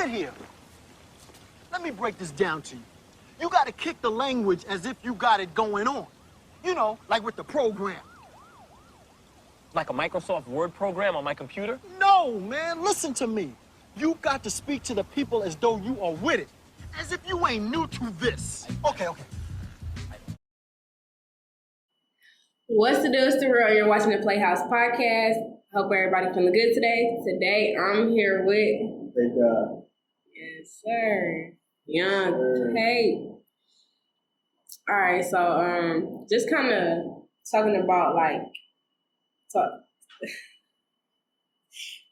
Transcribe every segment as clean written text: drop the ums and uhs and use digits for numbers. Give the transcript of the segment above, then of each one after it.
sit here. Let me break this down to you. You gotta kick the language as if you got it going on. You know, like with the program. Like a Microsoft Word program on my computer? No, man, listen to me. You got to speak to the people as though you are with it. As if you ain't new to this. Okay. What's the deal? It's the real. You're watching the PlayHouse Podcast. Hope everybody feeling good today. Today, I'm here with... Thank God. Yes, sir. Yung Pape. All right, so just kind of talking about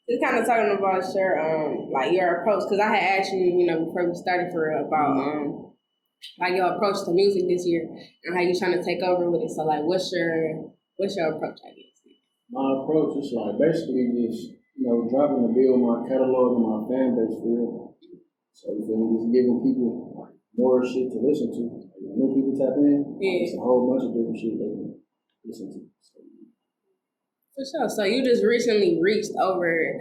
just kind of talking about your approach, because I had asked you, before we started about your approach to music this year and how you trying to take over with it. So what's your approach, I guess? My approach is basically just dropping to build my catalog and my fan base for real. So you feel me, just giving people more shit to listen to. New people tap in, it's a whole bunch of different shit they can listen to. For sure. So you just recently reached over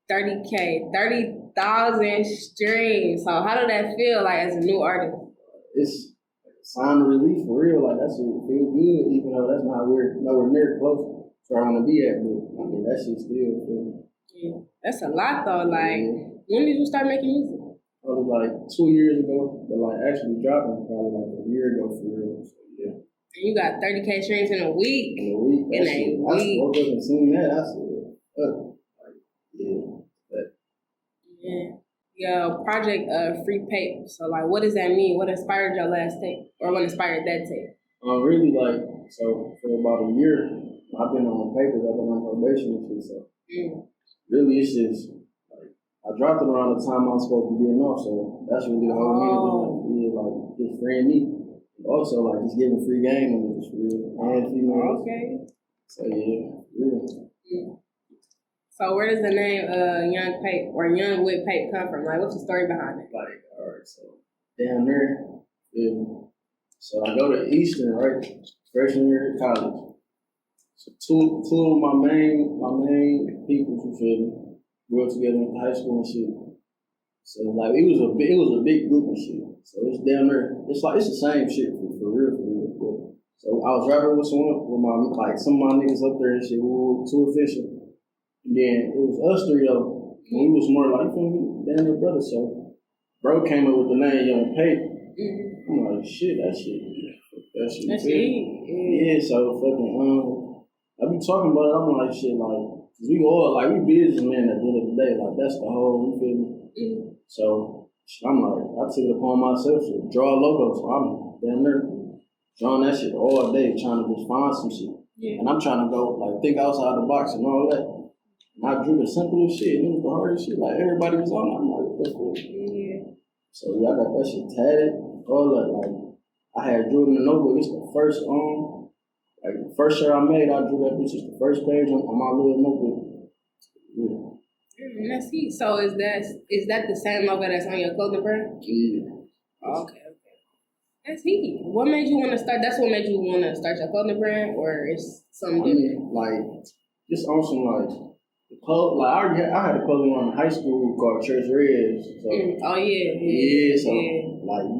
30,000 streams. So how did that feel as a new artist? It's a sign of relief for real. That shit feel good, even though that's nowhere near close to where I want to be at. But I mean, that shit still feel. Yeah, that's a lot though. When did you start making music? Probably 2 years ago, but actually dropping probably a year ago for real. So, yeah. And you got 30K streams in a week. In a week. I woke up and seen that. I said, Yeah. Your project, Free Pape. So, what does that mean? What inspired your last tape? Or what inspired that tape? Really, so for about a year, I've been on papers, I've been on probation and shit, so really it's just, I dropped it around the time I was supposed to be getting off, so that's really the whole meaning of it, just freeing me. Also, just giving free game and it's real. And females. Okay. So, yeah. So where does the name Yung Pape or Yung with Pape come from? What's the story behind it? Alright, so down there, so I go to Eastern, right? Freshman year of college. So two of my main people, you feel me, grew up together in high school and shit. So it was a big group and shit. So it's down there. It's the same shit for real. But, so I was rapping with some of my niggas up there and shit. We were too official. And then it was us three though. And we was more damn near brothers. So bro came up with the name Yung Pape. I'm like, shit, that shit. That's it. Yeah, so fucking I be talking about it, I'm like, shit, cause we all, we businessmen at the end of the day, that's the whole, you feel me? So, I'm I took it upon myself to draw a logo, so I'm damn near drawing that shit all day, trying to just find some shit. Yeah. And I'm trying to go, think outside the box and all that. And I drew the simplest shit, and it was the hardest shit, everybody was on it, I'm like, that's cool. Yeah. So, I got that shit tatted, all that, I had drew it in the notebook, it's the first, the first shirt I made, I drew that bitch, it's the first page on my little notebook. Yeah. That's heat. So is that the same logo that's on your clothing brand? Yeah. Okay. That's heat. What made you want to start? That's what made you want to start your clothing brand, or is something different? Just on some the clothes. I had a clothing line in high school called Church Reds. So, Yeah. So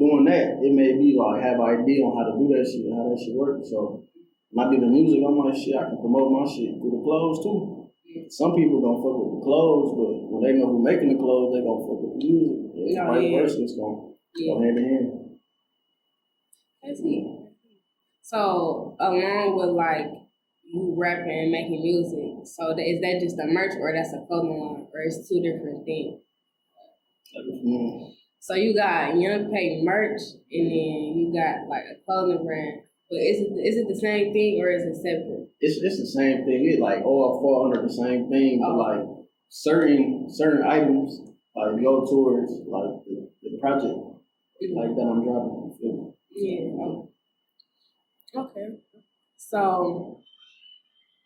doing that, it made me have an idea on how to do that shit, how that shit works. So when I do the music, I'm like, shit, I can promote my shit through the clothes too. Some people don't fuck with the clothes, but when they know who's making the clothes, they gonna fuck with the music. Vice versa, it's gonna go hand in hand. That's it. So along with you rapping and making music, so is that just a merch or that's a clothing line, or it's two different things? So you got Yung Pape merch, and then you got a clothing brand. But is it the same thing or is it separate? It's the same thing. It all fall under the same thing. But certain items go towards the project that I'm dropping. Yeah. Okay. So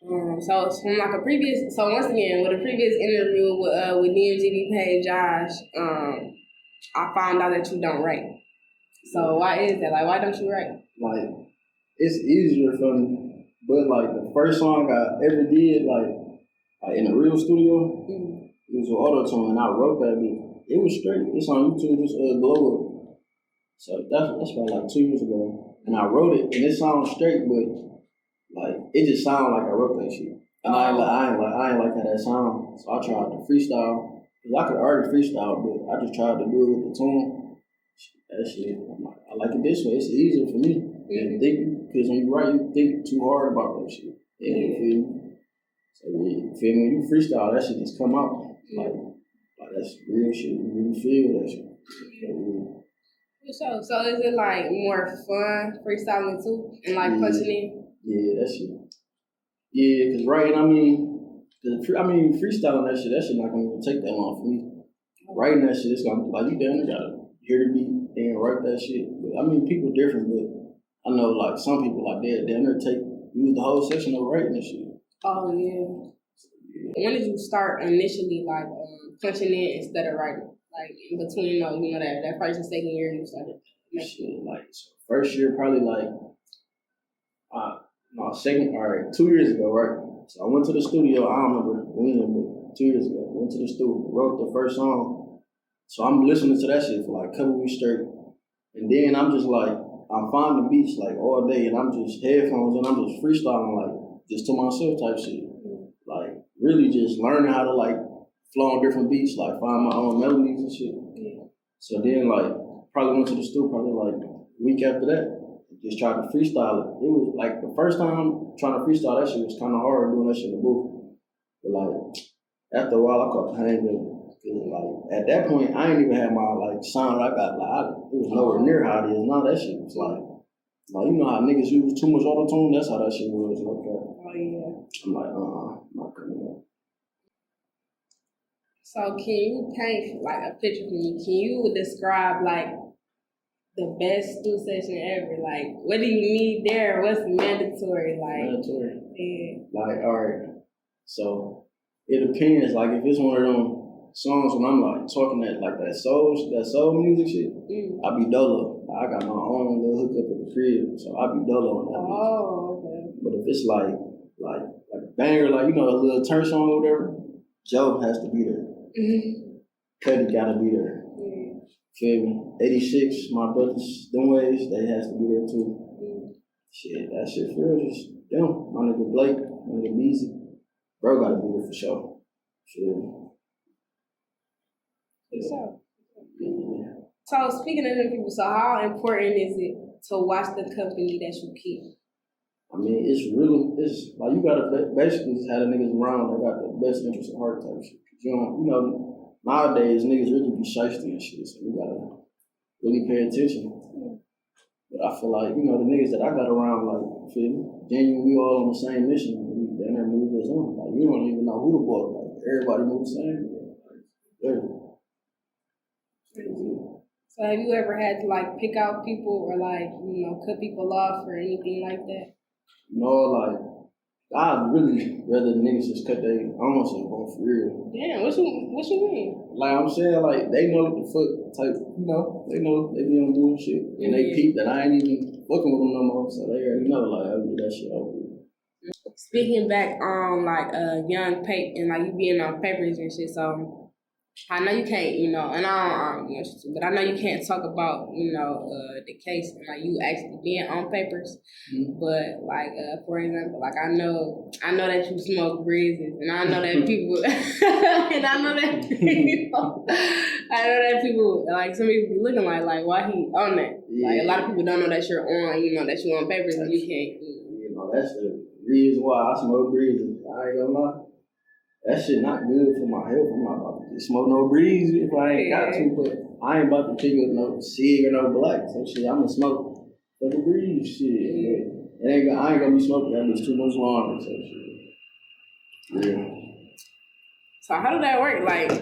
from a previous, once again with a previous interview with DMGB page Josh, I found out that you don't write. So why is that? Why don't you write? It's easier for me, but the first song I ever did in a real studio, it was with auto-tune, and I wrote that beat. It was straight. It's on YouTube. It's Glow Up. So that's about like 2 years ago. And I wrote it, and it sounds straight, but like it just sounded like I wrote that shit. And I ain't like how that sound. So I tried to freestyle. Cause I could already freestyle, but I just tried to do it with the tune. That shit, I'm like, I like it this way. It's easier for me. And because when you write, you think too hard about that shit. And you feel me? So you feel me? When you freestyle, that shit just come out. Like that's real shit. You really feel that shit. So is it like more fun freestyling too, and like punching in? Yeah, that shit. Yeah, cause writing, freestyling that shit not gonna even take that long for me. Writing that shit, it's gonna be like you down there gotta hear the beat and write that shit. But people different, but I know like some people like that down there use the whole section of writing that shit. Oh yeah. When did you start initially like punching in instead of writing? Like in between, that first and second year you started. Shit, like so first year probably like second, all right, 2 years ago, right? So I went to the studio, I don't remember when, but 2 years ago, went to the studio, wrote the first song. So I'm listening to that shit for like a couple weeks straight. And then I'm just like, I'm finding beats like all day and I'm just headphones and I'm just freestyling like just to myself type shit. Like really just learning how to like flow on different beats, like find my own melodies and shit. So then like probably went to the studio probably like a week after that. Just tried to freestyle it. It was like the first time trying to freestyle that shit was kind of hard doing that shit in the booth. But like after a while, I caught the hang of it. Cause like at that point, I ain't even had my like sound I got. It was nowhere near how it is now. That shit was like you know how niggas use too much auto-tune. That's how that shit was. Okay. Oh yeah. I'm like, not coming up. So can you paint like a picture for me? Can you describe like the best studio session ever? Like, what do you need there? What's mandatory? Mandatory. Yeah. Like, all right. So it depends. Like, if it's one of them songs when I'm like talking that soul music shit, I be dolo. I got my own little hookup at the crib, so I be dolo on that. Oh, okay. But if it's like a banger, like a little turn song or whatever, Joe has to be there. Cuddy gotta be there. Feel me? 86, my brothers, them ways, they has to be there too. Shit, that shit for real, just them. My nigga Blake, my nigga Beezy, bro gotta be there for sure. So speaking of them people, so how important is it to watch the company that you keep? It's like you gotta basically just have the niggas around that got the best interest in heart type shit. Nowadays niggas really be shiesty and shit, so you gotta really pay attention. But I feel like, the niggas that I got around, like, feel me? Genuine, we all on the same mission. We down there move as one. Like, you don't even know who the boy, like, everybody move the same. So have you ever had to like pick out people or like, cut people off or anything like that? No, like, I'd really rather niggas just cut their almost and go for real. Damn, what you mean? Like I'm saying, like they know what the fuck type, they know they be on bullshit. And they peep that I ain't even fucking with them no more. So they already know, like, I'll get that shit over. Speaking back on Young Pape and like you being on papers and shit, so I know you can't, and I don't want you to, but I know you can't talk about, the case and like you actually being on papers. But like, for example, like I know that you smoke breezes, and I know that people, people, like some people be looking like why he on that? Yeah. Like a lot of people don't know that you're on, that you're on papers and you can't. That's the reason why I smoke breezes. I ain't gonna lie. That shit not good for my health. I'm not about to smoke no breeze if I ain't got to, but I ain't about to pick up no cig or no black. So shit, I'm gonna smoke for the breeze shit. I ain't gonna be smoking that bitch too much longer. So shit. Yeah. So how did that work? Like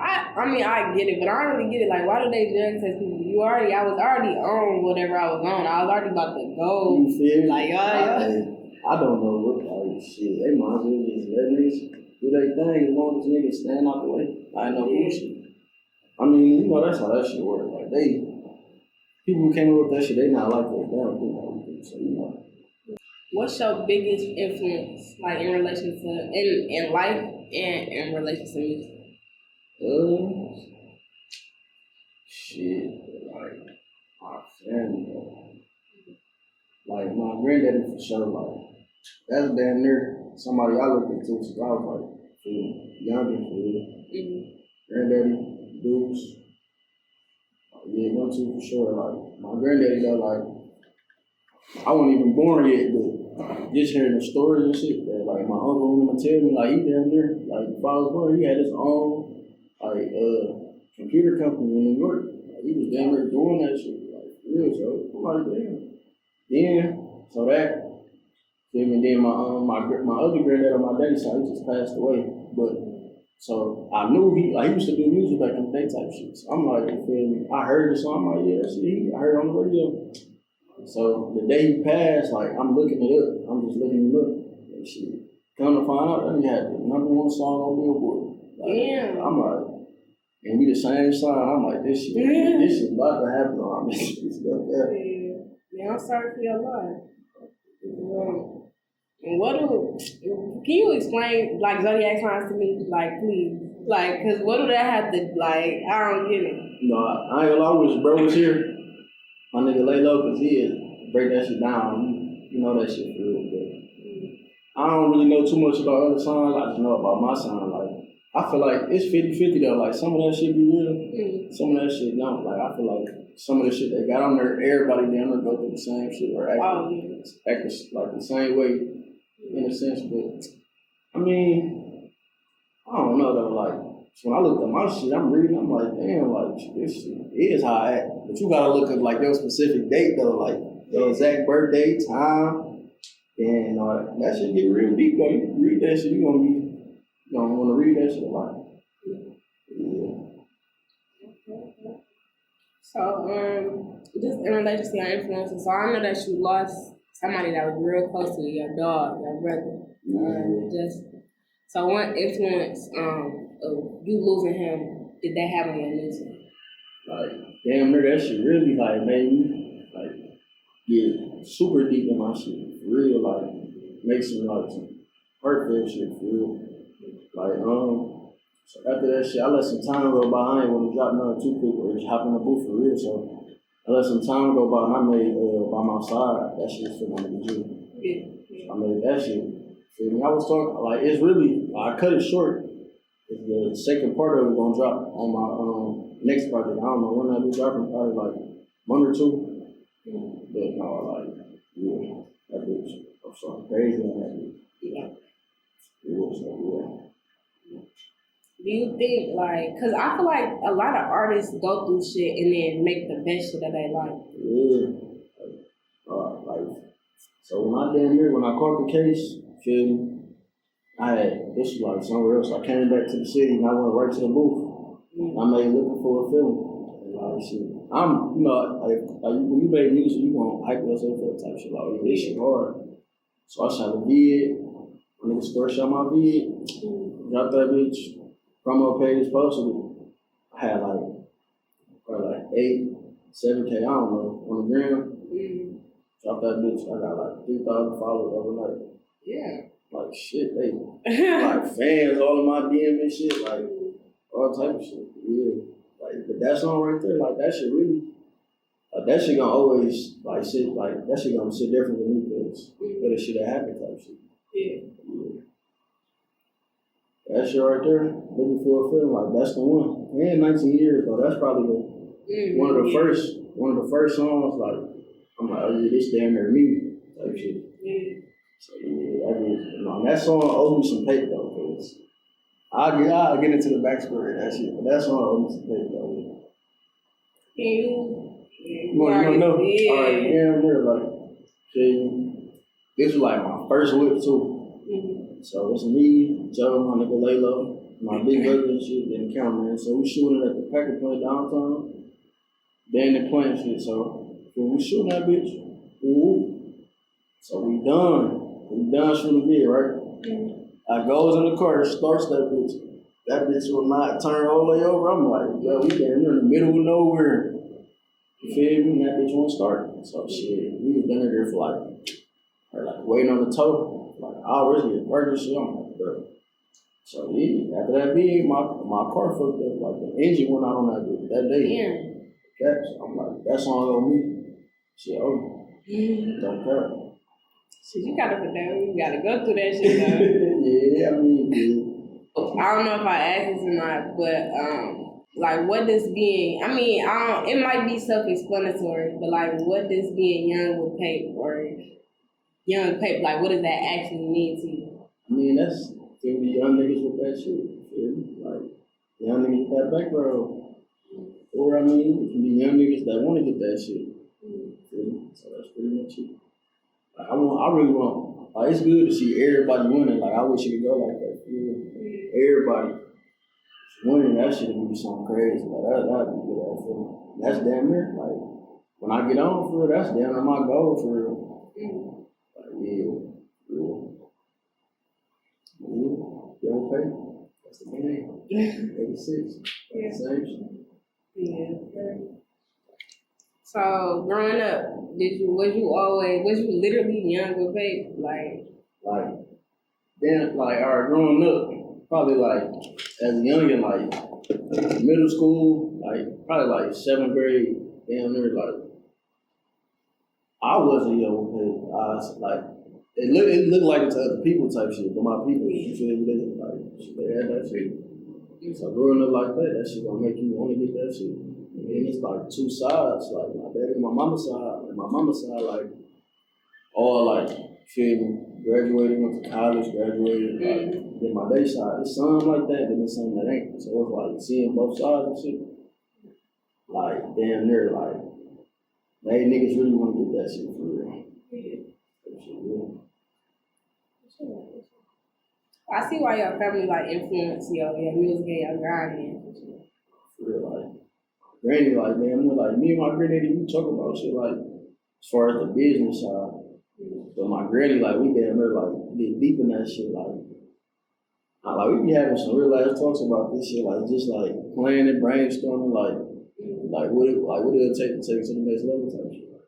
I get it, but I don't really get it. Like, why do they drug test people? I was already on whatever I was on. I was already about to go. You feel me? Like, I don't know what shit. They might as well just let niggas do their thing as long as niggas stand out the way. I ain't no bullshit. That's how that shit works. Like people who came up with that shit, they not like that. They don't think everything. So What's your biggest influence, like in relation to in life and in relation to music? Shit, like my family, though. Like my granddaddy for sure, like that's damn near somebody I looked into since I was like younger for real. Granddaddy, dudes. Yeah, one two for sure. Like my granddaddy though, like I wasn't even born yet, but just hearing the stories and shit that like my uncle would tell me, like he down there, like if I was born, he had his own like computer company in New York. Like, he was down there doing that shit, like for real. So I'm like, damn. Then so that, and then my other granddad on my daddy's side, he just passed away. But so I knew he used to do music back in the day type shit. So I'm like, you feel me? I heard the song, I'm like, yeah, that's it. I heard it on the radio. So the day he passed, like I'm looking it up. I'm just looking it up. And shit. Come to find out, that he had the #1 song on Billboard. Like, yeah. I'm like, and we the same song. I'm like, this shit about to happen on this shit. Yeah, I'm sorry for your life. And can you explain, like, zodiac signs to me? Like, please. Like, because what do that have to, like, I don't get it. No, I ain't gonna lie, I wish bro was here. My nigga lay low, because he'd break that shit down. You know that shit for real, but I don't really know too much about other signs. I just know about my sign. Like, I feel like it's 50-50 though. Like, some of that shit be real, some of that shit don't. Like, I feel like some of the shit they got on there, everybody down there go through the same shit or act like the same way in a sense. But I mean, I don't know though. Like when I look at my shit, I'm reading, I'm like, damn, like this shit is how I act. But you gotta look at like your specific date though, like the exact birthday, time, and that shit get real deep though. You read that shit, you gonna wanna read that shit a lot. Yeah. So, just in relation to your influences, so I know that you lost somebody that was real close to you, your dog, your brother. So what influence of you losing him did that have on your music? Like, damn near that shit really like made me like get super deep in my shit. For real, like make some heartfelt shit for real. Like, so after that shit, I let some time go by. I ain't want to drop nothing too quick or just hop in the booth for real. So I let some time go by and I made By My Side. That shit for my nigga G. I made that shit. So when I was talking, like, it's really, I cut it short. The second part of it gonna drop on my next project. I don't know when I'll be dropping, probably like 1 or 2. But no, like, yeah, that bitch. I'm so crazy on that bitch. Yeah. It was so good. Do you think, like, because I feel like a lot of artists go through shit and then make the best shit that they like. Yeah. So when I caught the case, feel me, this was like somewhere else. I came back to the city and I went right to the booth. I made Looking for a Film. Like, shit. Like when you make music, you gonna hype yourself up type shit. Like, this shit hard. So I shot a vid. My nigga Square shot my vid. Dropped that bitch. Promo page posted it. I had probably 8-7K, I don't know, on the gram. Dropped that bitch. I got like 3,000 followers overnight. Yeah. Like shit, they like fans all in my DM and shit, like all type of shit. Yeah. Like, but that song right there, like that shit really, that shit gonna always sit, like that shit gonna sit different than me because the shit that happened type shit. Yeah. That shit right there, Looking for a Film, like that's the one. And 19 years though, that's probably one of the first songs. Like I'm like, oh yeah, this damn near me type shit. Yeah. So yeah, that song owes me some paper though, cause I'll get into the backstory of that shit, but that song owes me some paper though. You wanna know? Yeah. Alright, damn near this was like my first whip too. So it's me, Joe, my nigga Laylo, my big brother and shit, then the cameraman. So we shooting at the Packer Plant downtown. Then the plant shit. So when we shooting that bitch, so we done. We done shooting the video, right? I goes in the car, starts that bitch. That bitch will not turn all the way over. I'm like, bro, we down in the middle of nowhere. You feel me? That bitch won't start. So shit, we was down there for like waiting on the tow. Like, I already get burger shit. I'm like, bro, So yeah, after that being my car fucked up, like the engine went out on that day. Yeah. I'm like, that's on me. Shit, don't care. Shit, you gotta put that. You gotta go through that shit though. Yeah, I mean, yeah. I don't know if I asked this or not, but like, what does being? I mean, I don't. It might be self-explanatory, but like, what does being young with Pape or young Pape? Like, what does that actually mean to you? I mean, that's gonna be young niggas with that shit. Like young niggas with that background, or I mean, it can be young niggas that want to get that shit. So that's pretty much it. Like, I really want. Like, it's good to see everybody winning. Like, I wish it could go like that. Everybody winning, that shit would be something crazy. Like, that'd be good. I feel. That's damn near. Like, when I get on for real, that's damn near my goal for real. Like, Young Pape. That's the game. 86. Yeah. Same shit. Yeah. So growing up, was you literally young with Pape? Like, then, like, all right, growing up, probably like as a youngin', like middle school, like probably like 7th grade, damn near like I wasn't young with Pape. I was like it looked like it's other people type shit, but my people, you feel me? Like they had that shit. So growing up like that, that shit gonna make you want to get that shit. And it's like two sides, like my daddy and my mama's side. And my mama's side, like all like feel me, graduated, went to college, graduated. Like, then my daddy's side, it's something like that, then it's something that ain't. So it's like seeing both sides and shit. Like damn near like, they niggas really want to get that shit for real. I see why your family like influence your music and your grinding. For real, like granny, like man, like me and my granddaddy, we talk about shit like as far as the business side. But my granny, like we damn near like get deep in that shit, like we be having some real ass talks about this shit, like just like planning, brainstorming, like what it'll take to take it to the next level type shit.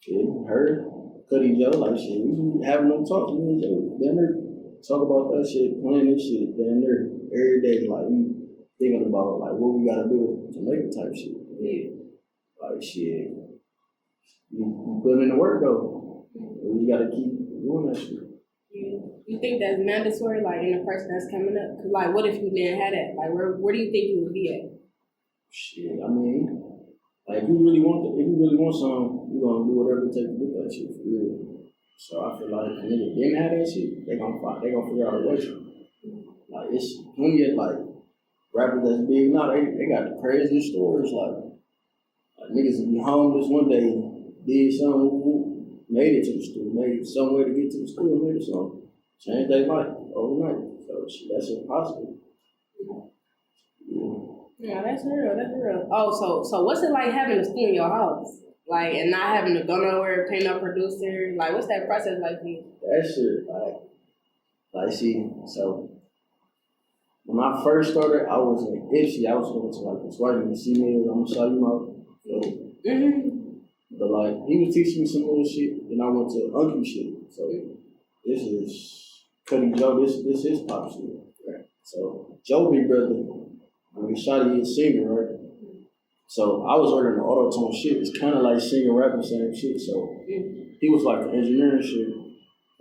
Shit, her, Cuddy Joe, like shit, we be having them talks, me and Joe, damn near talk about that shit, planning this shit, damn near every day, like we thinking about like what we gotta do to make it type shit. Yeah. Like shit. You put in the work though. You gotta keep doing that shit. Yeah. You think that's mandatory, like in the person that's coming up? Cause like what if you didn't have that? Like where do you think you would be at? Shit, I mean, like if you really want something, you're gonna do whatever it takes to get that shit for real. So I feel like if niggas didn't have that shit, they gonna figure out a way. Like it's plenty of like rappers that's big now, they got the craziest stories. Like niggas be homeless one day, did something, made it to the school, made some way to get to the school, made it something, changed their life overnight. So shit, that's impossible. Yeah, that's real. Oh, so what's it like having a studio in your house? Like, and not having to go nowhere, pay no producer? Like, what's that process like for you? That shit, like see, so when I first started, I was in Ipsy. I was going to like this white man, see me, I'm gonna show you my. But like he was teaching me some little shit, then I went to Uncle shit. So this is Cuddy Joe. This is pop shit. Right. So Joe big brother, when he shot, he a singer, right? So I was learning the auto-tune shit. It's kind of like singing, rapping, same shit. So he was like the engineering shit,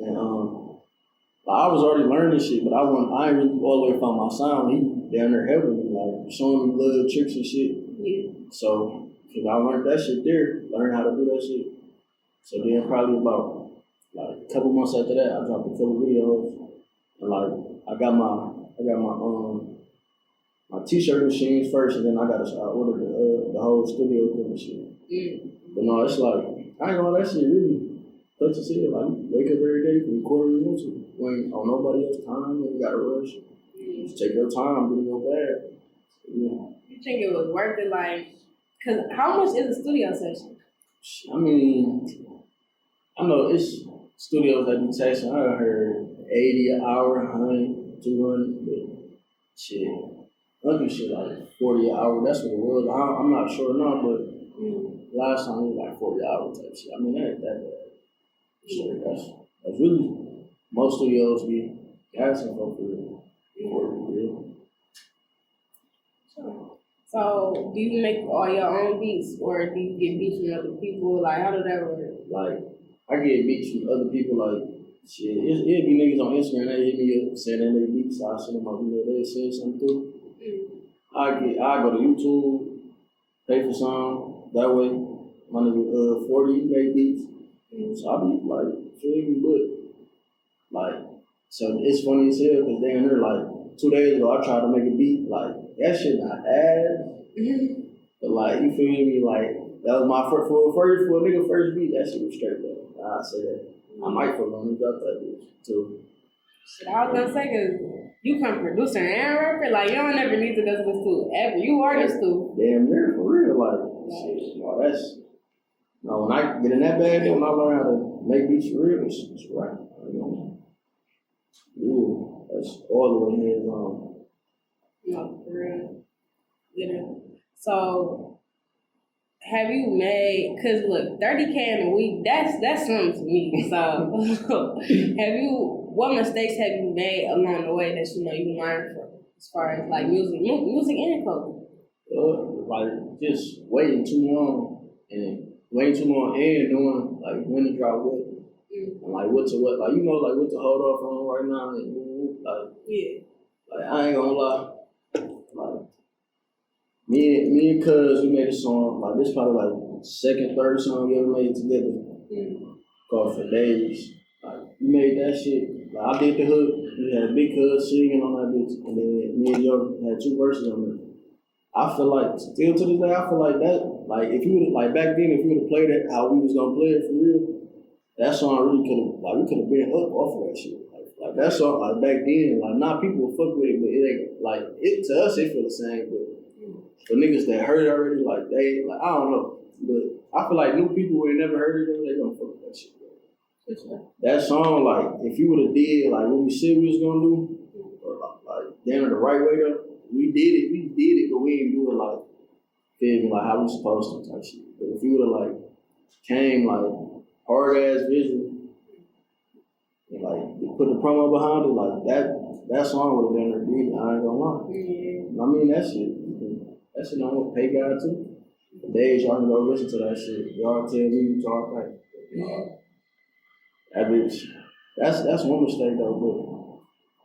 and I was already learning shit, but I ain't really all the way found my sound. He down there helping me, like showing me little tricks and shit. Yeah. So cause I learned that shit there, learned how to do that shit. So then probably about like a couple months after that, I dropped a couple videos, and like I got my t-shirt machines first, and then I ordered the whole studio equipment shit. But no, it's like I ain't gonna that shit really. Touch your shit, like wake up every day, record when you want to. When on nobody else's time, you gotta rush. Just take your time, do your bad. Yeah. You think it was worth it, like? Cause how much is a studio session? I mean, I know it's studios that be taxing. I heard 80 an hour, 100, 200, but shit. Other shit like 40 an hour. That's what it was. I'm not sure now, but last time it was like 40 hours type shit. I mean, that ain't that bad. Sure, that's really most studios be asking for real. So, do you make all your own beats, or do you get beats from other people? Like, how does that work? Like, I get beats from other people, like, shit, it'd be niggas on Instagram, they hit me up saying they make beats, so I send them my video, they send something through. I go to YouTube, pay for some, that way, my nigga 40 make beats. So I be like, feel me, but like, so it's funny as hell because they in there like 2 days ago I tried to make a beat, like that shit not ass. But like you feel me, like that was my first for a nigga first beat, that shit was straight though. I say that. I might for long drop that bitch too. Shit, I was gonna say cause you come producer and rapper, like you don't ever need to go to the studio ever. You are the studio. Damn near for real, like shit, no, that's no, when I get in that bag, then when I learn how to make beats for real, it's right. You know, real. That's all the way hands on. No, for real. Literally. So, have you made? Cause look, 30K in a week. That's something to me. So, what mistakes have you made along the way that you know you learned from, as far as like music and clothing? Like just waiting too long and knowing like when to drop what and like what to what, like you know, like what to hold off on right now and like like I ain't gonna lie, like me and Cuz we made a song, like this probably like second, third song we ever made together, called For Days. Like we made that shit, like I did the hook, we had Big Cuz singing on that bitch, and then me and Yo had 2 verses on it. I feel like, still to this day, I feel like that, like, if you would, like, back then, if you would have played it how we was gonna play it for real, that song really could have, like, we could have been up off of that shit. Like that song, like, back then, like, people will fuck with it, but it ain't, like, to us, it feel the same, but for niggas that heard it already, like, they, like, I don't know, but I feel like new people who ain't never heard it, they gonna fuck with that shit, bro. That song, like, if you would have did, like, what we said we was gonna do, or, like, damn it the right way, though, we did it, but we didn't do it like, feel me, like how we supposed to type shit. But if you would've like came like hard ass visual and like put the promo behind it, like that song would've been there, dude. I ain't gonna lie. I mean that shit I'm gonna pay God too. The days y'all can go listen to that shit. Y'all tell me you talk like that bitch. That's one mistake though, but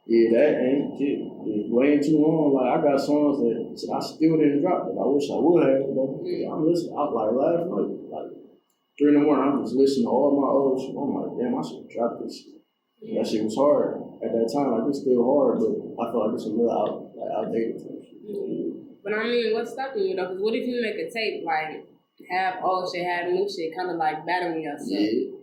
yeah, that ain't shit. It's way too long. Like I got songs that I still didn't drop that I wish I would have. I'm listening. I like last night, like 3 in the morning. I'm just listening to all my old shit. I'm like, damn, I should drop this shit. That shit was hard at that time. Like it's still hard, but I feel like it's a little outdated. But I mean, what's stopping you though? Because what if you make a tape like have old shit, have new shit, kind of like battling yourself? Yeah.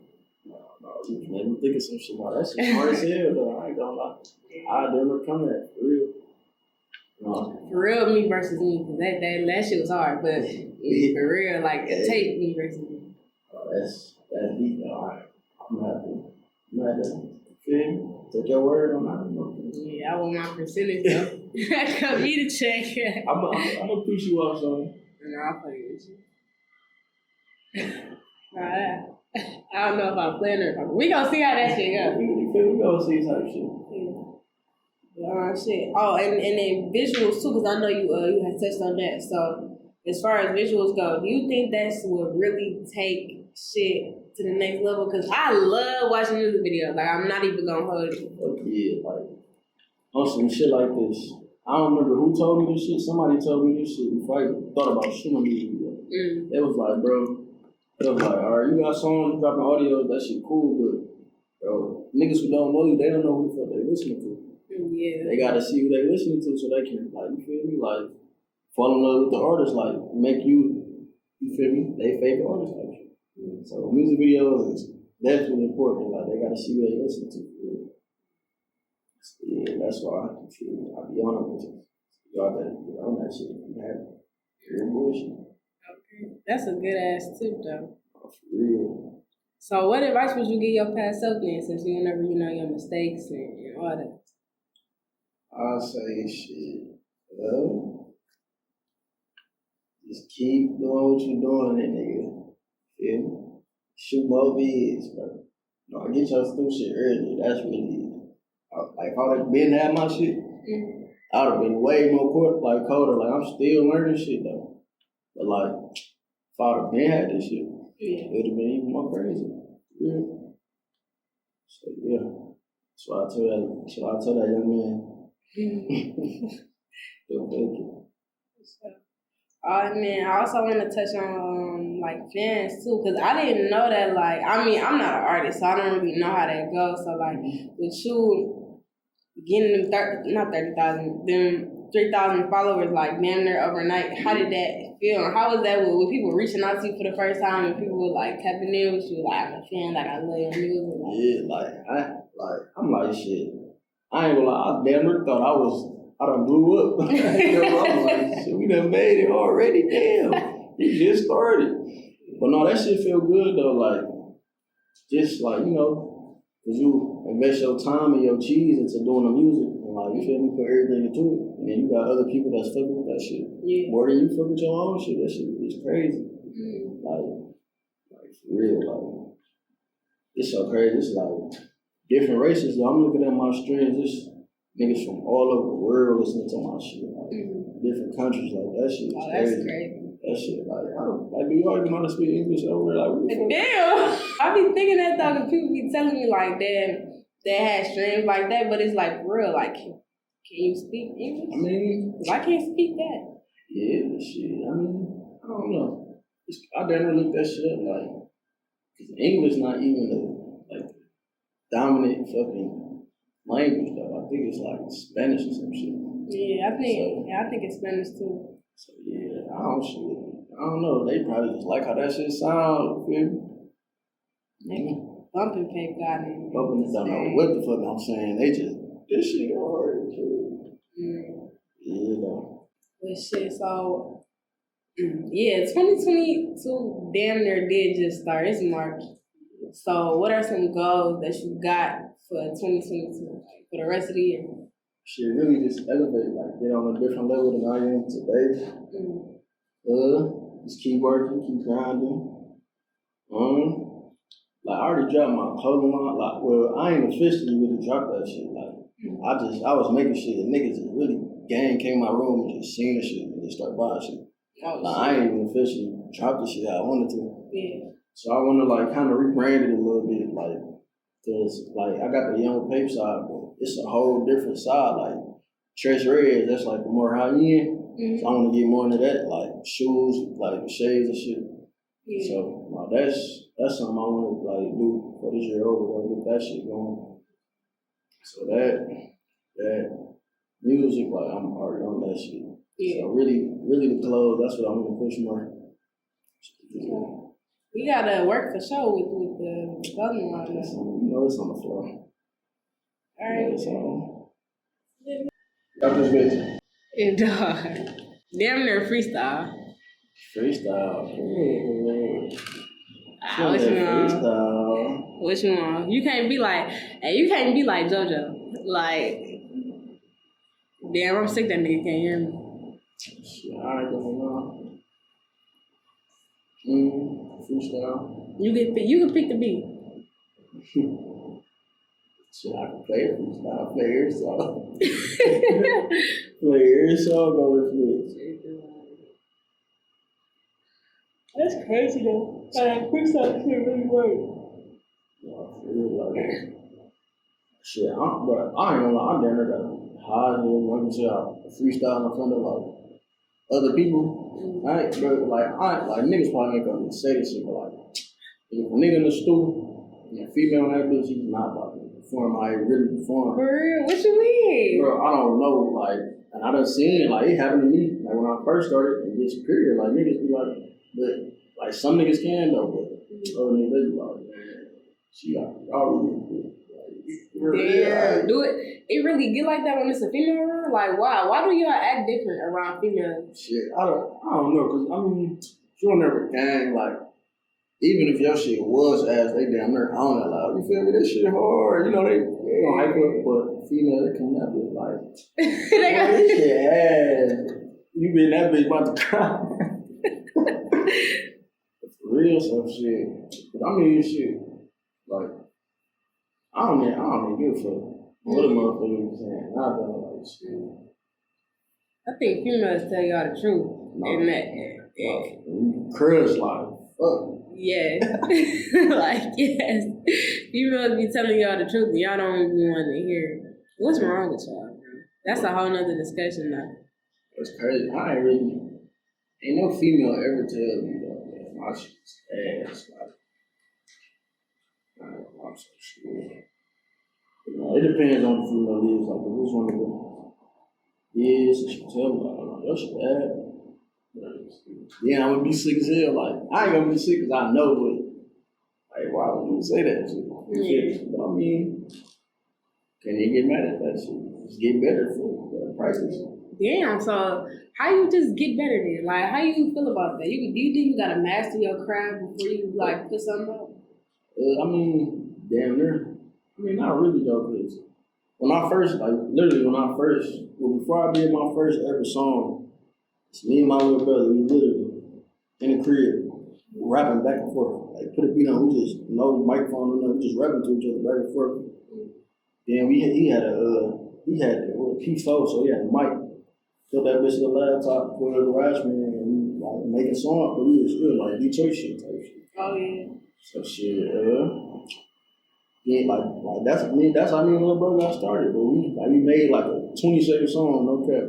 No, you made me think of some shit. That shit's hard as hell though. I ain't gonna lie. I never come at for real. No. For real, me versus me, because that shit was hard, but for real, like tape me versus me. Oh, that's deep though. Alright. I'm gonna have to feel me? Take your word on that. Yeah, I want my percentage though. Cut me to check. I'm gonna push you off something. No, I'll play with you. Alright. I don't know if I'm playing or not. We gonna see how that shit goes. We gonna see type shit. Shit. Oh, and then visuals too, because I know you had touched on that. So as far as visuals go, do you think that's what really take shit to the next level? Because I love watching music videos. Like I'm not even gonna hold it. Yeah, like on some shit like this. I don't remember who told me this shit. Somebody told me this shit before I thought about shooting music video. It was like, bro. It was like, all right, you got songs, you dropping audio, that shit cool, but bro, niggas who don't know you, they don't know who the fuck they listening to. Yeah. They gotta see who they listening to so they can, like, you feel me? Like, fall in love with the artist, like, make you feel me? They favorite artist, like. So music videos is definitely important. Like, they gotta see who they listen to. Yeah, that's why I be on it with you. Y'all better get on that shit. You have your bullshit. Okay. That's a good ass tip, though. Oh, for real. So, what advice would you give your past self then, since you never, your mistakes and all that? I'll say shit. Just keep doing what you're doing, that nigga. Feel me? Shoot both ends, bro. I get y'all through shit early. That's really like if I been had my shit, I would have been way more colder. Like, I'm still learning shit, though. But, like, if I would have been had this shit, it would have been even more crazy. Yeah. So, yeah. That's why I told that young man. Don't make it. Oh man, I also want to touch on like fans too, cause I didn't know that. Like, I mean, I'm not an artist, so I don't really know how that goes. So like, with you getting them 3,000 followers, like damn near overnight, how did that feel? And how was that with people reaching out to you for the first time and people were like tapping in with you, like I'm a fan, like I love your music. Like. Yeah, I'm like shit. I ain't gonna lie, I damn near thought I done blew up. I'm like, shit, we done made it already. Damn, we just started. But no, that shit feel good though. Like, just like, you know, cause you invest your time and your cheese into doing the music, and like, you feel me, put everything into it, and then you got other people that's fucking with that shit. Yeah. More than you fuck with your own shit. That shit is crazy. Like for real, like it's so crazy. It's like different races. Though. I'm looking at my streams. It's niggas from all over the world listening to my shit. Like different countries. Like that shit is crazy. That's crazy. That shit, like, I don't, like, do you already know how to speak English over there? Like, what the fuck? Damn! I be thinking that though, cause people be telling me like they had streams like that, but it's like real. Like, can you speak English? I mean, cause I can't speak that. Yeah, shit. I mean, I don't know. I didn't look that shit up, like, cause English not even the like dominant fucking language though. I think it's like Spanish or some shit. Yeah, I think it's Spanish too. So yeah, I don't know. They probably just like how that shit sound. Maybe Bumping Pape got it. Bumping don't know what the fuck I'm saying. They just this shit hard. Yeah, though. But shit, so yeah, 2022 damn near did just start. It's March. So what are some goals that you got for 2022, like, for the rest of the year? Shit, really just elevate, like get on a different level than I am today. Just keep working, keep grinding. Like I already dropped my clothing line. Like, well, I ain't officially really dropped that shit. Like, I was making shit. The niggas just really came in my room and just seen the shit and just started buying shit. Like, I ain't even officially dropped the shit how I wanted to. Yeah. So I want to like kind of rebrand it a little bit, like, cause like I got the Young Pape side, but it's a whole different side. Like Treasury, that's like the more high end. So I want to get more into that, like shoes, like shades and shit. Yeah. So that's something I want to like do for this year over. Get that shit going. So that music, like I'm already on that shit. Yeah. So really the clothes. That's what I'm gonna push more. Yeah. We gotta work for sure with the clothing line. You know it's on the floor. All right. I'm just busy. And damn near freestyle. Freestyle. Which one? You can't be like JoJo. Like, damn, I'm sick that nigga can't hear me. Shit, I ain't gonna know. Freestyle. You can pick the beat. Shit, I can play freestyle. Play every song. Play every song on this list. That's crazy though. Like freestyle shit really work. Shit, I ain't gonna lie. I damn near got high and working shit out. Freestyle in front of like other people. I ain't, bro, like niggas probably ain't gonna say this shit, but like, if a nigga in the stool and a female in that bitch, he's not about to perform how he really perform. For real? What you mean? Bro, I don't know, like, and I done seen it, like, it happened to me, like, when I first started, and this period, like, niggas be like, but, like, some niggas can, though, but other niggas, they be like, man, she got y'all really good. Yeah, do it. It really get like that when it's a female around? Like, why? Why do y'all act different around females? Shit, I don't know, cause I mean, you don't never gang, like, even if your shit was ass, they damn near on it, like, you feel me? This shit hard, you know, they don't hype up, but female, they come out with like, they got this shit ass. You be in that bitch about to cry. For real, some shit. But I mean, shit, like, I don't even give a fuck. What a motherfucker was saying. I don't like shit. I think females tell y'all the truth. In that. Crush like, fuck. Yeah. Like, yes. Females be telling y'all the truth and y'all don't even want to hear it. What's wrong with y'all, bro? That's a whole nother discussion though. It's crazy. Ain't no female ever tell me though, man, my shit's ass. Like, I'm so sure. You know, it depends on the female is. Like, if it's one of them, yes, she tell me, like, yo, shit bad. Yeah, I'm gonna be sick as hell. Like, I ain't gonna be sick because I know, but, like, why would you say that shit? Yeah. But I mean, can you get mad at that shit? Just get better for practice. Damn, so how you just get better then? Like, how you feel about that? Do you think you gotta master your craft before you, like, put something out? I mean, damn near. I mean, not really though, because when I first, before I did my first ever song, it's me and my little brother, we literally in the crib, rapping back and forth. Like, put a beat on, we just, no microphone, we just rapping to each other back and forth. Then he had a P4, so he had a mic. Put that bitch in the laptop, put it in the garage, man, and we like making songs, but we was still like Detroit shit type shit. Oh yeah. So shit, yeah, like that's how me and little bro got started. But we made like a 20-second song, no cap.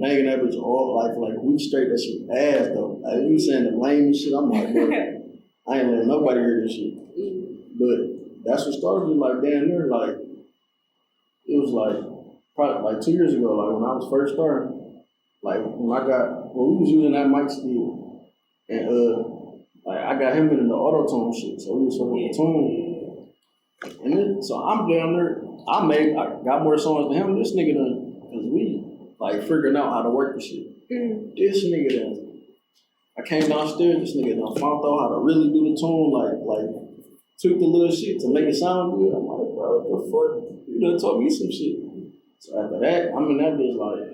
Banging that bitch all like for like a week straight. That shit ass though. Like we saying the lame shit. I'm like, bro, I ain't letting nobody hear this shit. But that's what started it. Like damn near like it was like probably like 2 years ago. Like when I was first starting, like we was using that mic still, and like I got him in the auto tune shit. So we was fucking with the tune. And then, so I'm down there. I got more songs than him. This nigga done, because we like figuring out how to work the shit. This nigga done. I came downstairs. This nigga done found out how to really do the tune. Like took the little shit to make it sound good. I'm like, bro, what the fuck? You done taught me some shit. So after that, I'm in that bitch like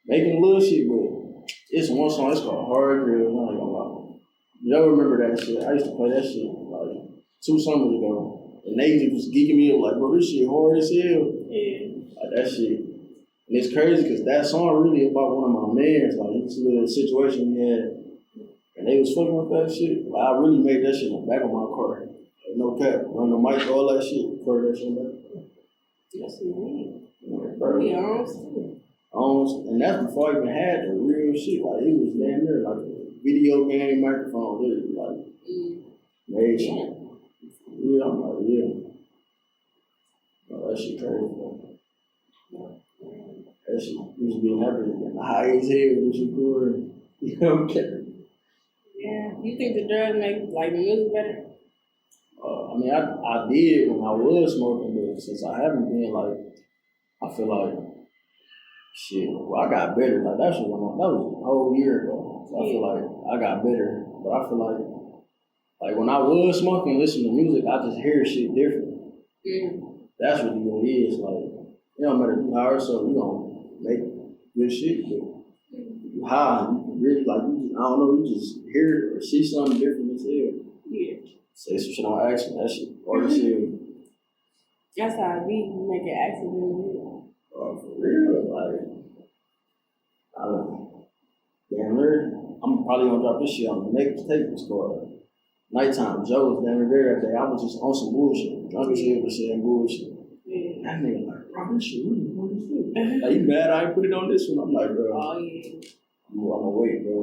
making little shit, but it's one song. It's called Hard Grill. I'm not gonna lie. Y'all remember that shit? I used to play that shit like 2 summers ago. And they was geeking me up like, bro, this shit hard as hell. Yeah. Like that shit. And it's crazy because that song really about one of my mans. Like this little situation we had. And they was fucking with that shit. Like I really made that shit in the back of my car. Like, no cap. Run the mic, all that shit. Record that shit back. That's what Yeah, and that's before I even had the real shit. Like it was damn near like a video game microphone, literally. Like made shit. Yeah, I'm like, yeah. No, that shit crazy, bro. That shit used to be happy again. High as hell, this recording. You know what I'm saying? Yeah. You think the drugs make like the music better? I mean, I did when I was smoking, but since I haven't been, like, I feel like, shit, well, I got better. Like, that was a whole year ago. So I feel like I got better. But I feel like when I was smoking, listening to music, I just hear shit different. That's really what it is. Like, it don't matter if you high or so, you gonna make good shit, but you high, you really, like, I don't know, you just hear or see something different as hell. Yeah. Say some shit on accident, that shit hard as hell. That's how I be, make an accident. For real, like, I don't know. Damn near, I'm probably gonna drop this shit on the next tape. It's called Nighttime. Joe was down there that day. I was just on some bullshit. Drunk as hell, was saying bullshit. Yeah. That nigga like, bro, this shit really cool as shit. Like, you mad I ain't put it on this one? I'm like, bro. Oh, yeah. I'm gonna wait, bro.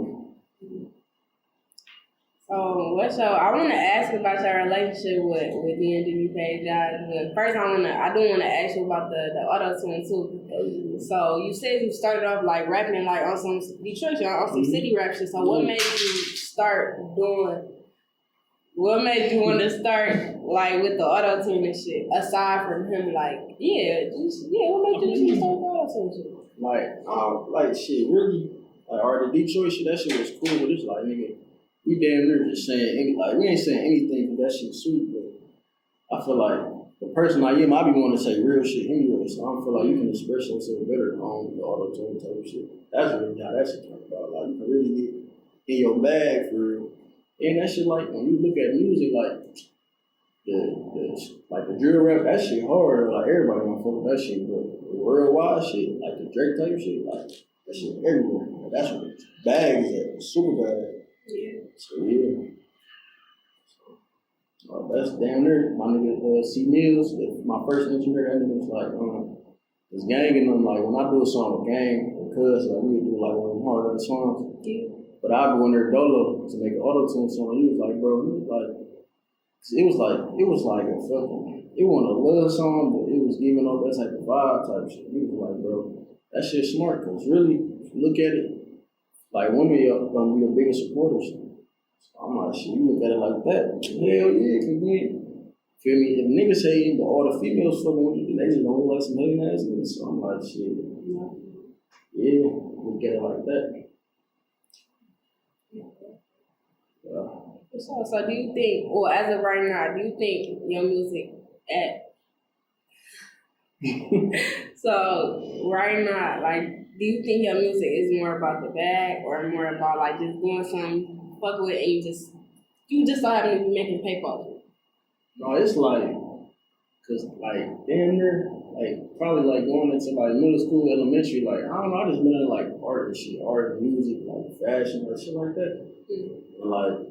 So, I want to ask about your relationship with DMDB Page, guys. But first, I do want to ask you about the auto-tune, too. So, you said you started off, like, rapping, like, on some Detroit shit, on some city rap shit. So, what made you want to start, like, with the auto-tune and shit, aside from him, like, what made you start with the auto-tune shit? Like, shit, really, like, the Detroit shit, that shit was cool, but it's like, nigga, we damn near just saying, we ain't saying anything because that shit's sweet, but I feel like the person I am, I be wanting to say real shit anyway, so I feel like you can express yourself better on the auto-tune type of shit. That's really how that shit comes about. Like, you can really get in your bag for real. And that shit, like, when you look at music, like, like the drill rap, that shit hard. Like everybody wanna fuck with that shit, but the worldwide shit, like the Drake type shit, like that shit everywhere. Like, that's what the bag is at, super bag. Yeah. So yeah. That's damn near my nigga C Mills. My first engineer, that nigga was like, this gang and them, like when I do a song with gang, because like we would do like one of them hard songs. Yeah. But I'd go in there dolo to make an auto-tune song. He was like, bro, it was like a fucking, it wasn't a love song, but it was giving off that type of vibe type shit. He was like, bro, that shit's smart, cause really, if you look at it, like women are gonna be your biggest supporters. So I'm like, shit, you look at it like that. Hell yeah, cause then, feel me, if niggas say but all the females fucking with you, they just don't look like some million ass niggas. So I'm like, shit, yeah, look at it like that. Yeah. So do you think, or as of right now, do you think your music so right now, like, do you think your music is more about the bag or more about like just doing something fuck with it and you just don't happen to be making paper off it? No, it's like, cause like damn near, like probably like going into like middle school, elementary, like I don't know, I just been in like art and shit, art, music, like fashion or shit like that. And like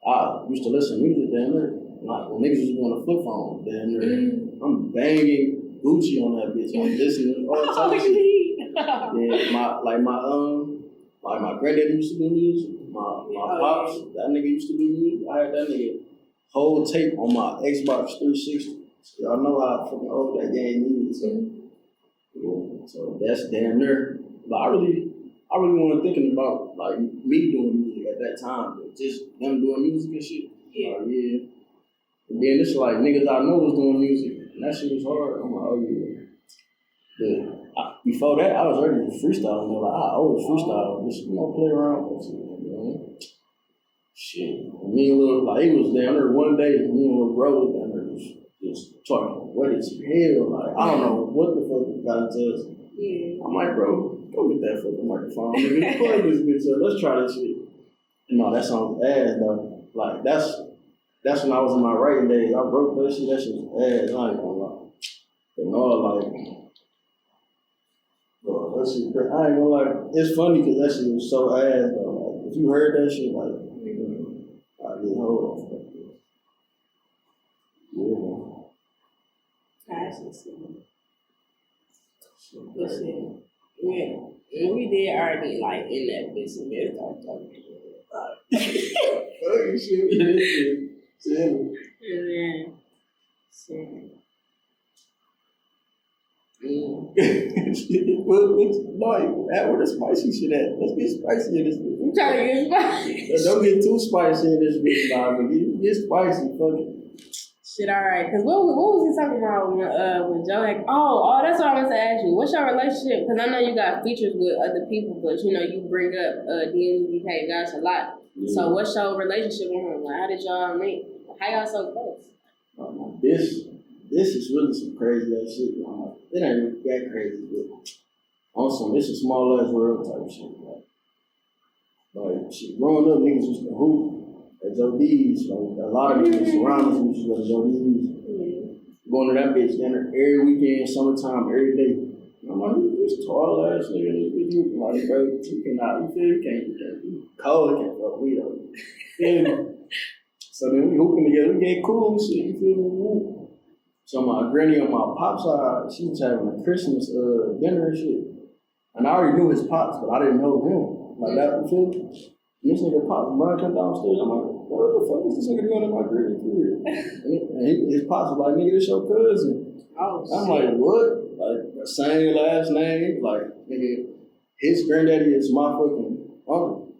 I used to listen to music damn near. Like when niggas was doing a flip phone, damn near, I'm banging Gucci on that bitch. I'm listening to all types of shit. Yeah, my granddaddy used to do music. My pops, that nigga used to do music. I had that nigga whole tape on my Xbox 360. So y'all know how fucking old that game is. So, yeah, so that's damn near. But I really wasn't thinking about like me doing music at that time, but just them doing music and shit. Yeah. Yeah. And then it's like niggas I know was doing music, and that shit was hard. I'm like, oh yeah. But before that, I was already freestyling. Like, I always freestyle, just play around with shit. You know? Shit. Me and little, like, it was down there one day, me and little bro was down there just talking. What is hell? Like, I don't know what the fuck got into us. Yeah. I'm like, bro, go get that fucking microphone. Nigga, plug this bitch up. Let's try this shit. No, that song was ass, though. Like, that's when I was in my writing days. I wrote that shit was ass. I ain't gonna lie. But no, like, bro, that shit, I ain't gonna lie. It's funny because that shit was so ass, though. Like, if you heard that shit, like, I get hold on. Yeah. Listen, yeah, and we did already like in that business. Fucking shit, Yeah. Where the spicy shit at? Let's get spicy in this bitch. I'm trying to get spicy. Don't get too spicy in this bitch, nah, but get spicy, fuck it. Shit, all right. Cause what was he talking about with Joe? Like, oh, that's what I wanted to ask you. What's your relationship? Cause I know you got features with other people, but you know you bring up DMV guys a lot. Yeah. So what's your relationship with him? Like, how did y'all meet? How y'all so close? This is really some crazy ass shit. It ain't really that crazy, but on it's a small ass world type shit. Like shit, growing up, niggas used to hoop at Joe D's. Like a lot of niggas around us used to go to Joe D's. Going to that bitch dinner every weekend, summertime, every day. And I'm like, this tall ass nigga, this bitch, you like, bro, you cannot, you feel, you can't, you cold, you can't fuck with them. So then we hooping together, we get cool and shit, you feel me? So my granny on my pop's side, she was having a Christmas dinner and shit. And I already knew his pops, but I didn't know him. Like that, you feel me? This nigga pops, Brian come downstairs, I'm like, what the fuck is this nigga doing in my granny's crib? And his pops was like, nigga, this your cousin. Oh, I'm like, what? Like, the same last name? Like, nigga, his granddaddy is my fucking uncle.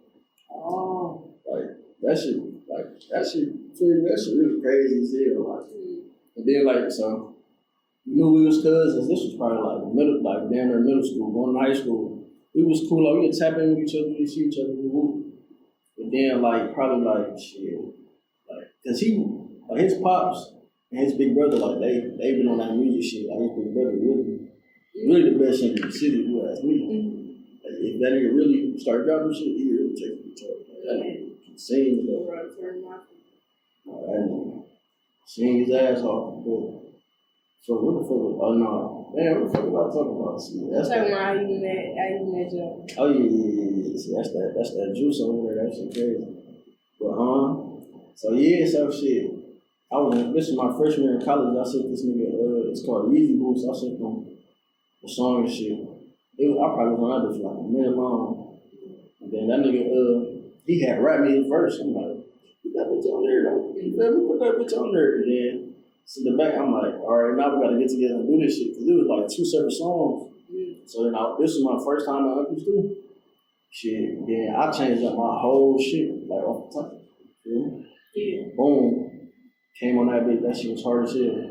Oh. That shit really crazy as hell. Like, and then, like, so, we knew we was cousins. This was probably like damn near middle school, going to high school. We was cool, like, we would tap in with each other, we see each other, we whoop. But then, like, probably, like, shit, like, cause his pops and his big brother, like, they been on that music shit. Like, his big brother really the best shit in the city, if you ask me. Like, if that nigga really start dropping shit, he really take the guitar. Like, that nigga can sing, though. Seeing his ass off. But, so what the fuck? Oh no. Man, what the fuck am I talking about? See, that's talking about how you met Joe. Oh yeah. See, that's that juice over there. That shit crazy. But so yeah, so shit. This is my freshman year in college. I sent this nigga. It's called Easy Boost. I sent him the song and shit. I probably was on that for like a minute long. And then that nigga, he had rapped me at first. I'm like, put that bitch on there though. You feel me? Put that bitch on there. And then in the back, I'm like, all right, now we gotta get together and do this shit. Cause it was like 2 separate songs. So then this was my first time at Uncle's too. Shit. Then I changed up my whole shit, like off the top. Yeah. Boom. Came on that bitch, that shit was hard as hell.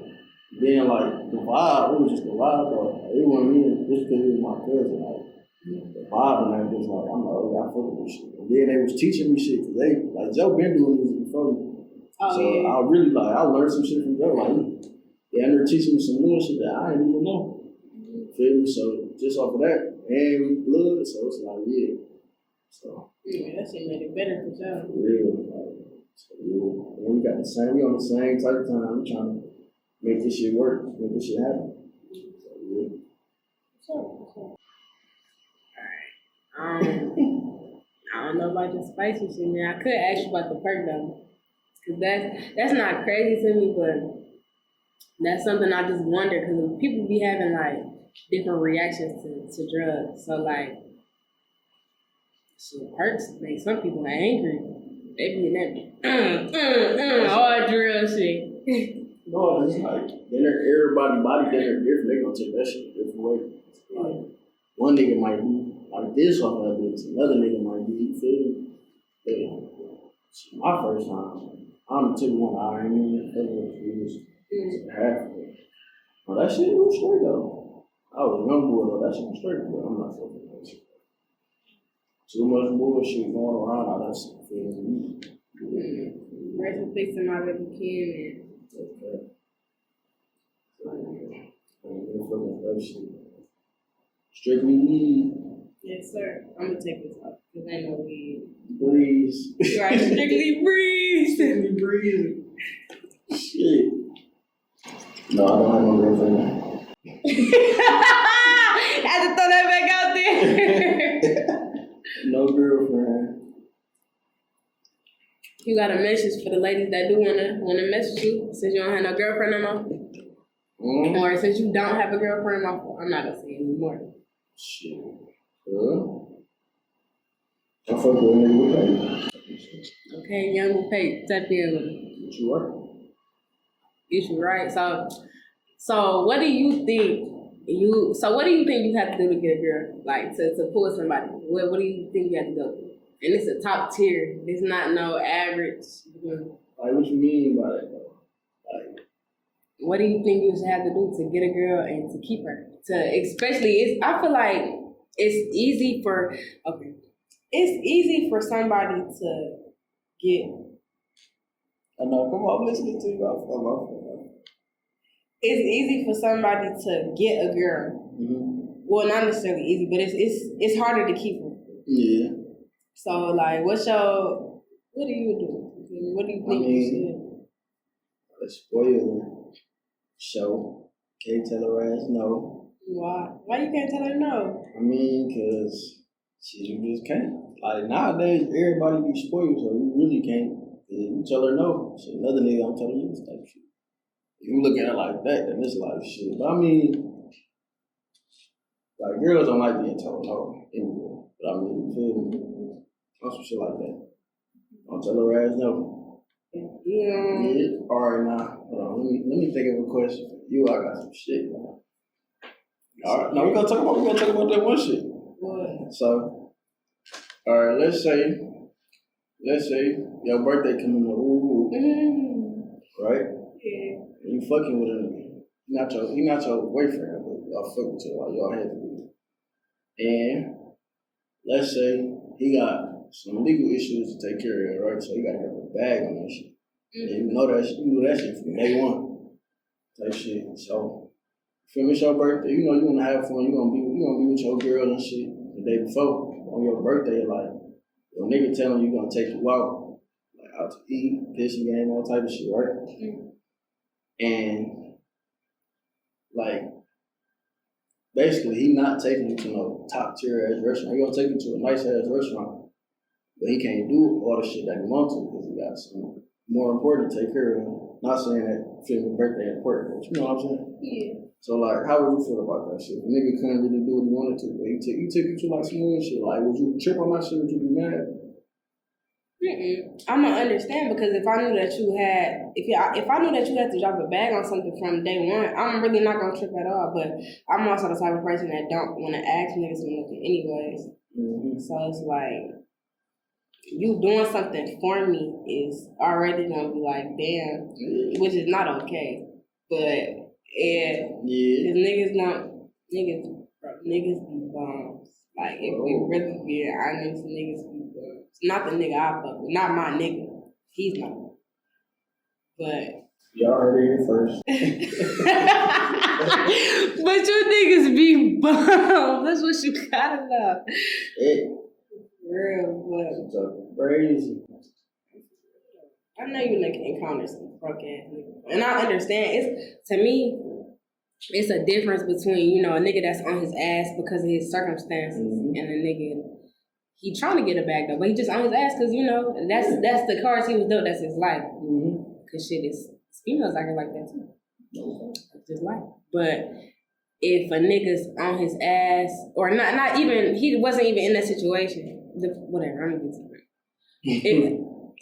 Then like the vibe, it was just the vibe though. It wasn't me just because it was my cousin. Like the vibe and that bitch, like I'm like, oh yeah, I fuck with this shit. And then they was teaching me shit because they like Joe been doing music before me. So yeah. I really like I learned some shit from Joe. Like they ended up teaching me some new shit that I didn't even know. Feel me? So just off of that, and we blood, so it's like yeah. So yeah, that shit made it better for sure. For real. So yeah, we got we on the same type of time. I'm trying to make this shit work, make this shit happen. So yeah. Sure. Alright. I don't know about the spicy shit, man. I could ask you about the perk though. Cause that's not crazy to me, but that's something I just wonder because people be having like different reactions to drugs. So like shit perks make some people angry. They be in that hard drill shit. No, it's like everybody body they're different. They gonna take that shit a different way. Like one nigga might be like this off that bitch, another nigga might be feeling. My first time, I'm the type one I ain't even half of it. But that shit was straight though. I was a young boy though. That shit was straight, but I'm not fucking with that shit. Too much bullshit going around. I don't see feeling. Rest in peace to my baby kid. Strictly weed. Yes, sir. I'm gonna take this off because I know weed. Breeze. Right, strictly breeze. Strictly breeze. Shit. No, I don't have no girlfriend. I had to throw that back out there. No girlfriend. You got a message for the ladies that do wanna message you since you don't have no girlfriend no more? Or since you don't have a girlfriend, I'm not gonna say anymore. Shit. I fuck with a nigga with Pape. Okay, young with Pape, tap in with him. What you right? You right. So what do you think you have to do to get a girl? Like to pull somebody? What do you think you have to go through? And it's a top tier. It's not no average. Like what you mean by that though? Like what do you think you should have to do to get a girl and to keep her? I feel like it's easy for somebody to get. I know, come on, I'm listening to you. It's easy for somebody to get a girl. Mm-hmm. Well, not necessarily easy, but it's harder to keep her. Yeah. So like, what do you do? What do you think you should? Spoil her. Show. Can't tell her ass no. Why? Why you can't tell her no? I mean, cause you just can't. Like nowadays, everybody be spoiled, so you really can't. You tell her no. So another nigga, I'm telling you this type of shit. If you look at it like that, then it's like shit. But I mean, like girls don't like being told no anyway. But I mean, you feel me? Or some shit like that. Don't tell her ass no. Yeah. All right, now. Hold on. Let me think of a question for you. I got some shit. Man. All right. Now we're gonna talk about that one shit. What? So, all right. Let's say your birthday coming up. Right? Yeah. And you fucking with a nigga. He not your boyfriend, but y'all fucking with y'all. Y'all had to do it. And let's say he got some legal issues to take care of, right? So he got to have a bag on that shit. And you know that shit, you do that shit from day one. Type shit. So feel me, it's your birthday, you know you wanna have fun, you gonna be with your girl and shit the day before. On your birthday, like your nigga telling you gonna take you out, like out to eat, pitching game, all type of shit, right? And like basically he not taking you to no top tier ass restaurant. He gonna take you to a nice ass restaurant, but he can't do all the shit that he wants to because he got some more important to take care of him. Not saying that feeling birthday important, but you know what I'm saying? Yeah. So like, how would you feel about that shit? The nigga couldn't really do what he wanted to, but he took you to like some weird shit. Like, would you trip on that shit? Would you be mad? I'm gonna understand because if I knew that you had, if I knew that you had to drop a bag on something from day one, I'm really not gonna trip at all. But I'm also the type of person that don't want to ask niggas for nothing anyways. Mm-hmm. So it's like you doing something for me is already gonna be like damn, which is not okay. But because niggas be bums. Like if we really be honest, niggas be bums. Not the nigga I fuck with, not my nigga. He's not. But y'all heard it here first. but you niggas be bums. That's what you gotta know. Real, but crazy. I know you encounter some broke ass niggas, and I understand. To me, it's a difference between a nigga that's on his ass because of his circumstances, and a nigga he trying to get a bag though, but he just on his ass because that's the cards he was dealt. That's his life. Cause shit is females acting like that too. That's just life. But if a nigga's on his ass, or not even he wasn't even in that situation. Whatever, I'm gonna get to it.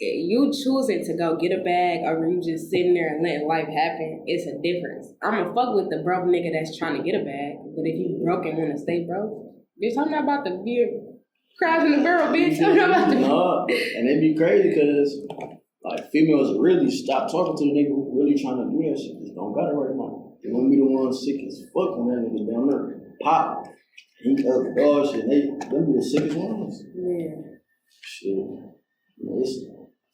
If you choosing to go get a bag or you just sitting there and letting life happen, it's a difference. I'ma fuck with the broke nigga that's trying to get a bag, but if you broke and wanna stay broke, bitch, I'm not about to be crabs in the barrel, bitch. I'm not about to be. No, and it be crazy because like females really stop talking to the nigga who really trying to do that shit. Just don't got it right now. They wanna be the one sick as fuck when that nigga down there pop. He up dog shit. Them be the sickest ones. Yeah. Shit. It's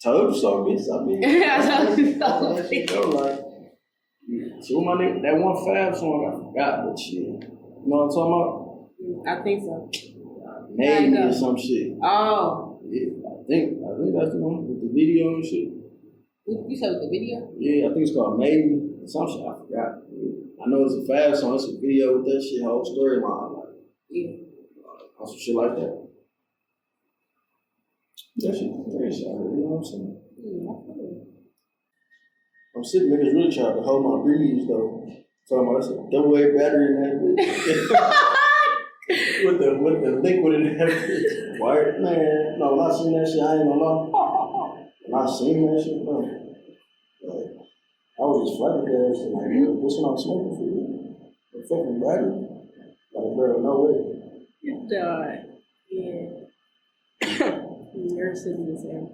told you so, bitch. I mean, I told you so. That shit go like. So my nigga, that one Fab song I forgot, but shit. You know what I'm talking about? I think so. Maybe or some shit. Oh. Yeah, I think that's the one with the video and shit. You said with the video? Yeah, I think it's called Maybe. Some shit I forgot. I know it's a Fab song. It's a video with that shit, whole storyline. Like, on some shit like that. That shit crazy out here, you know what I'm saying? I'm sick niggas really trying to hold my breeze though. Talking about that's a double-A battery in that bitch. with the liquid in that bitch. Why? Man, no, when I seen that shit, I ain't gonna lie. When I seen that shit, bro, like, I was just flabbergasted. Like, this one I'm smoking for you. The fucking battery. Like, bro, no way. You died. Yeah. Nurses is him.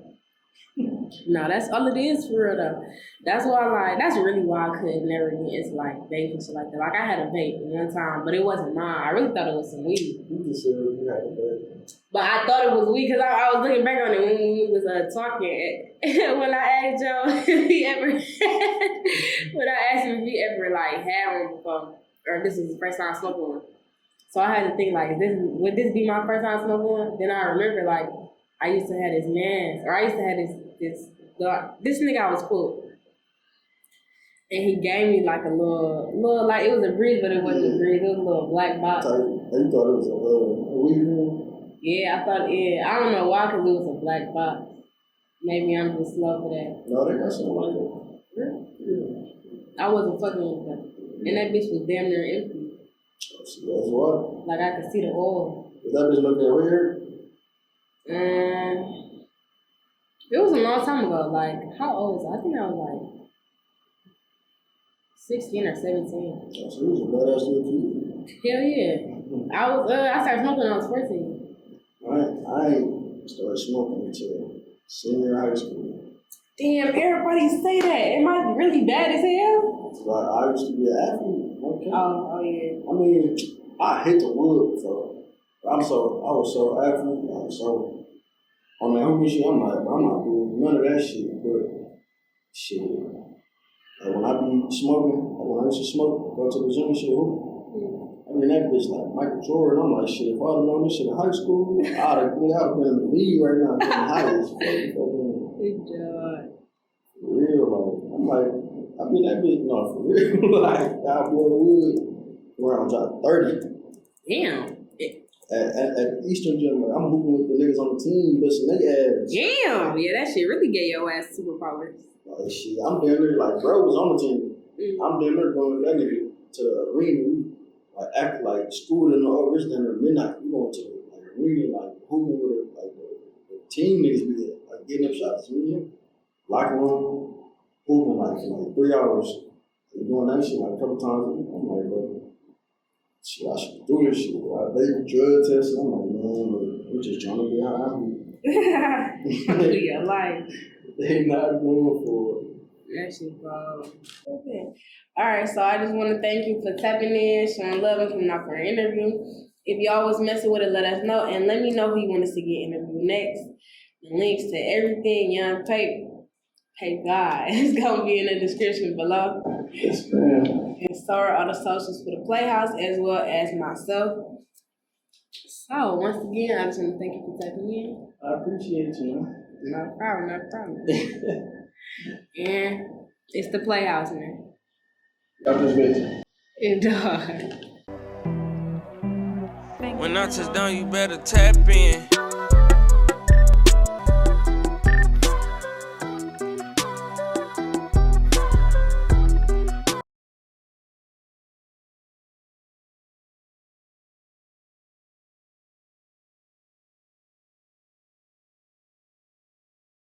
No, that's all it is for real though. That's really why I could never get into like vape and shit like that. Like I had a vape one time, but it wasn't mine. I really thought it was some weed. You just said you had a vape. But I thought it was weed because I was looking back on it when we was talking. When I asked Joe if he ever when I asked him if he ever like had one before, or this is the first time I smoked one. So I had to think like, would this be my first time smoking one? Then I remember like I used to have this man, or I used to have this nigga I was cool. And he gave me like a little like, it was a breeze, but it wasn't a breeze. It was a little black box. You thought it was a weed room? Yeah, I thought, I don't know why, because it was a black box. Maybe I'm just slow for that. No, they got something like that. Yeah. I wasn't fucking with that. And that bitch was damn near empty. That's what? Like I could see the oil. Is that bitch looking weird? It was a long time ago. Like, how old was I? I think I was like 16 or 17. So it was a badass little kid. Hell yeah. I started smoking when I was 14. I ain't started smoking until senior high school. Damn, everybody say that. Am I really bad as hell? Like, I used to be an athlete. Okay. Oh yeah. I mean, I hit the wood, so I was so athlete. So on that hooping shit, I'm not doing none of that shit. But shit, like when I be smoking, like when I used to smoke, go to the gym and shit, I mean that bitch like Michael Jordan. I'm like, shit, if I'd have known this shit in high school, I'd have been in the league right now, getting high as fuck. Good job. For real, like I'm like, I mean, that bitch, no, for real. Like, Cowboy Wood, around drop 30. Damn. At Eastern Gym, like, I'm hooping with the niggas on the team, busting their ass. Damn. Yeah, that shit really gave your ass superpowers. Like, shit, I'm down there, like, bro was on the team. I'm down there going with that nigga to the arena. Like, act like school in the rich down there midnight. We going to the arena, like, hooping with the team niggas be there, like, getting up shots. Locker room, hooping, like, for 3 hours. And doing that shit, like, a couple times. I'm like, bro, shit, I should do this shit. Like, they drug testing. I'm like, man, we're just trying to get out of here. Yeah, like. They not going for it. That shit, bro. Okay. All right, so I just want to thank you for tapping in, showing love, and coming out for an interview. If y'all was messing with it, let us know, and let me know who you want us to get interviewed next. The links to everything Yung Pape, Pape God, is going to be in the description below. Yes, ma'am. And so are all the socials for the PlayHouse, as well as myself. So, once again, I just want to thank you for tapping in. I appreciate you, man. No problem. And it's the PlayHouse, man. I'm just busy. It does. When I touch down, you better tap in.